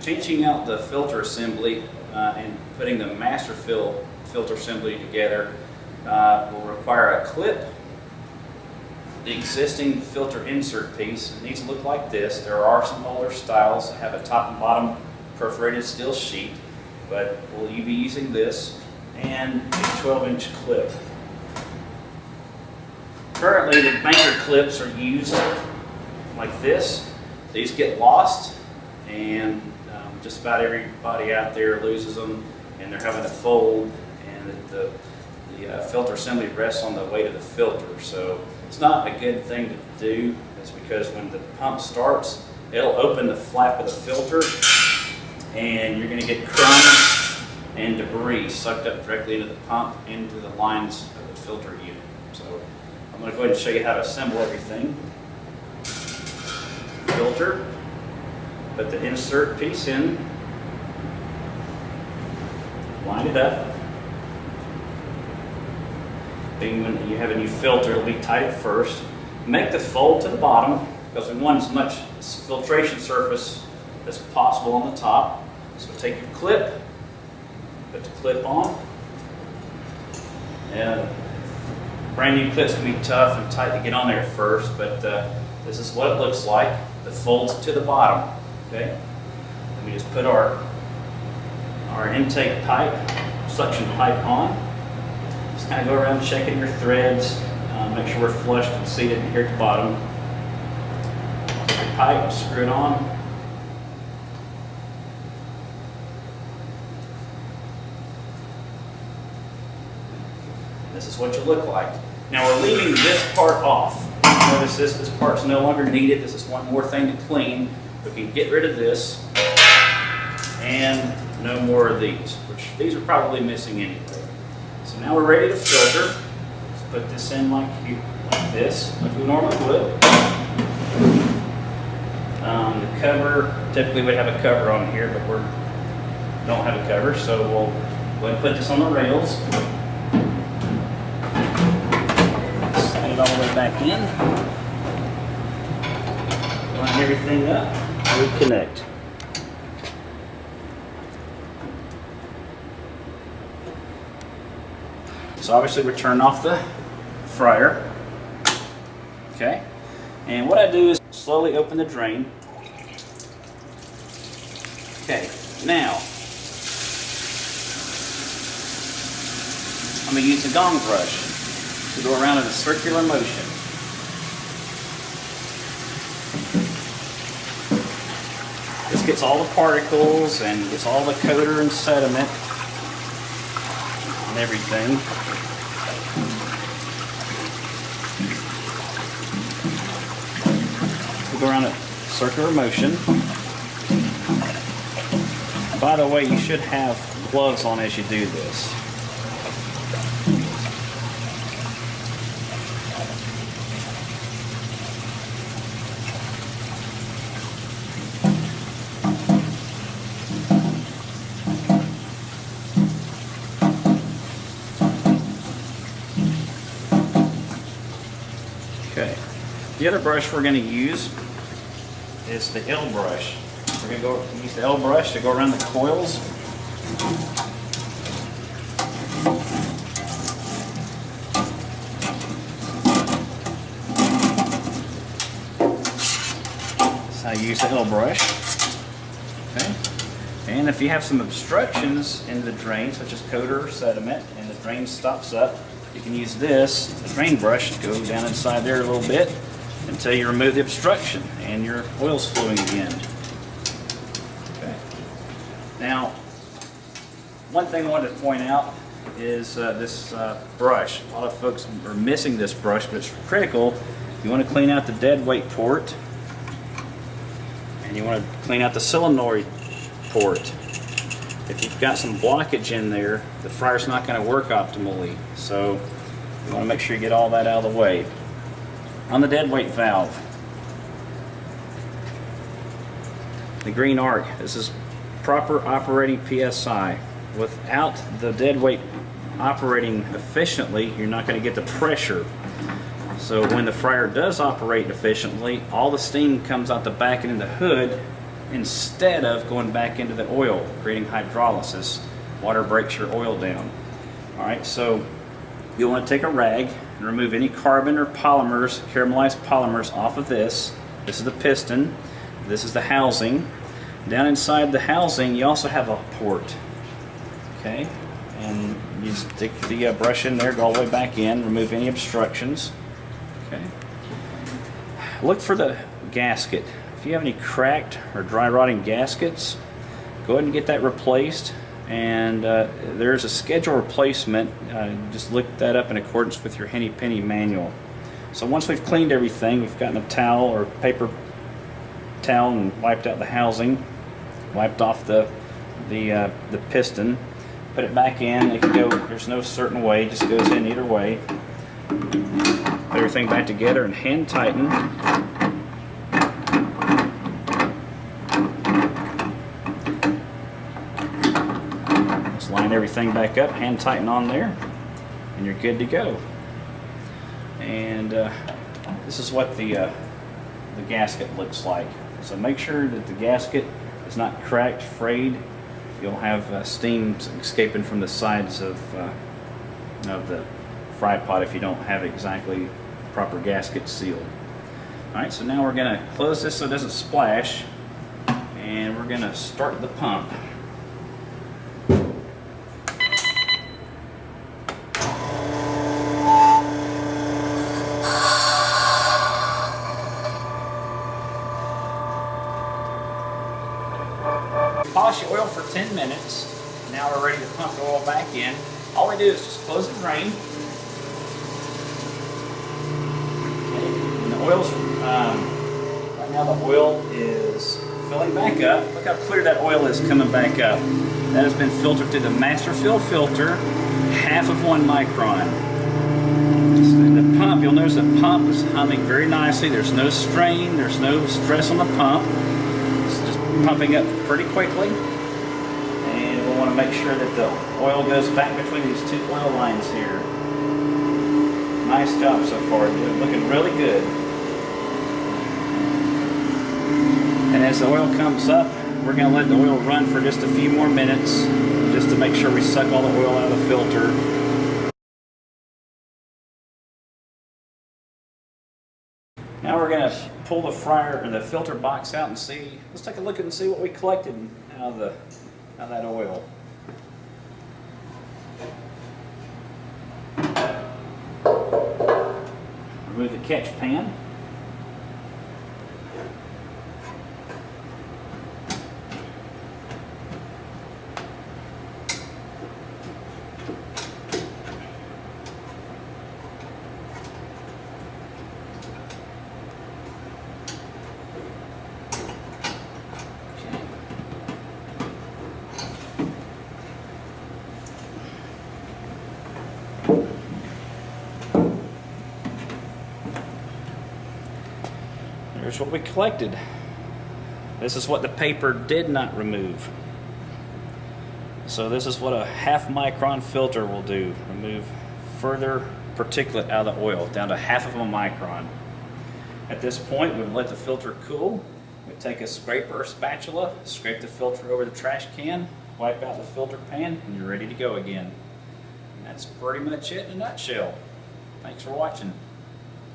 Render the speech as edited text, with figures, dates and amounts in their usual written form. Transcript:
changing out the filter assembly and putting the master filter assembly together will require a clip. The existing filter insert piece needs to look like this. There are some older styles that have a top and bottom perforated steel sheet, but will you be using this and a 12-inch clip. Currently, the banker clips are used like this. These get lost, and just about everybody out there loses them, and they're having to fold, and the filter assembly rests on the weight of the filter. So it's not a good thing to do. It's because when the pump starts, it'll open the flap of the filter, and you're going to get crumbs and debris sucked up directly into the pump, into the lines of the filter unit. So I'm going to go ahead and show you how to assemble everything. Filter, put the insert piece in, line it up. Being when you have a new filter, it'll be tight at first. Make the fold to the bottom because we want as much filtration surface as possible on the top. So take your clip, put the clip on. And brand new clips can be tough and tight to get on there at first, but this is what it looks like. The folds to the bottom. Okay. Then we just put our intake pipe, suction pipe on. Just kind of go around checking your threads, make sure we're flushed and seated here at the bottom. Take your pipe, screw it on. This is what you look like. Now we're leaving this part off. Notice this part's no longer needed. This is one more thing to clean. We can get rid of this and no more of these, which these are probably missing anyway. So now we're ready to filter. Let's put this in like this, like we normally would. The cover, typically we'd have a cover on here, but we don't have a cover, so we'll go ahead and put this on the rails. Slide it all the way back in. Line everything up, reconnect. So obviously we're turning off the fryer. Okay, and what I do is slowly open the drain. Okay, now I'm going to use the gong brush to go around in a circular motion. This gets all the particles and gets all the coater and sediment and everything. We'll go around a circular motion. By the way, you should have gloves on as you do this. Okay. The other brush we're going to use is the L brush. We're going to use the L brush to go around the coils. That's how you use the L brush. Okay. And if you have some obstructions in the drain, such as coater or sediment, and the drain stops up, you can use this, the drain brush, to go down inside there a little bit until you remove the obstruction and your oil's flowing again. Okay. Now, one thing I wanted to point out is this brush. A lot of folks are missing this brush, but it's critical. You want to clean out the dead weight port, and you want to clean out the solenoid port. If you've got some blockage in there, the fryer's not going to work optimally. So you want to make sure you get all that out of the way. On the dead weight valve, the green arc, this is proper operating PSI. Without the dead weight operating efficiently, you're not going to get the pressure. So when the fryer does operate efficiently, all the steam comes out the back end of the hood instead of going back into the oil, creating hydrolysis. Water breaks your oil down. All right, so you'll want to take a rag and remove any carbon or polymers, caramelized polymers off of this. This is the piston. This is the housing. Down inside the housing, you also have a port. Okay, and you stick the brush in there, go all the way back in, remove any obstructions. Okay. Look for the gasket. If you have any cracked or dry rotting gaskets, go ahead and get that replaced. And there's a schedule replacement. Just look that up in accordance with your Henny Penny manual. So once we've cleaned everything, we've gotten a towel or paper towel and wiped out the housing, wiped off the piston, put it back in. It can go, there's no certain way, it just goes in either way. Put everything back together and hand tighten. Just line everything back up, hand tighten on there, and you're good to go. And this is what the gasket looks like. So make sure that the gasket is not cracked, frayed. You'll have steam escaping from the sides of the fry pot if you don't have exactly proper gasket sealed. Alright, so now we're going to close this so it doesn't splash, and we're going to start the pump. Polish the oil for 10 minutes. Now we're ready to pump the oil back in. All we do is just close the drain. Okay. And the oil's, right now the oil is filling back up. Look how clear that oil is coming back up. That has been filtered through the master fill filter, half of 1 micron. And the pump, you'll notice the pump is humming very nicely. There's no strain, there's no stress on the pump. It's just pumping up pretty quickly. And we'll want to make sure that the oil goes back between these 2 oil lines here. Nice job so far, dude. Looking really good. And as the oil comes up, we're going to let the oil run for just a few more minutes, just to make sure we suck all the oil out of the filter. Now we're going to pull the fryer or the filter box out and see. Let's take a look and see what we collected out of that oil. Remove the catch pan. Here's what we collected. This is what the paper did not remove. So this is what a half micron filter will do. Remove further particulate out of the oil, down to half of a micron. At this point, we'll let the filter cool. We take a scraper or spatula, scrape the filter over the trash can, wipe out the filter pan, and you're ready to go again. And that's pretty much it in a nutshell. Thanks for watching.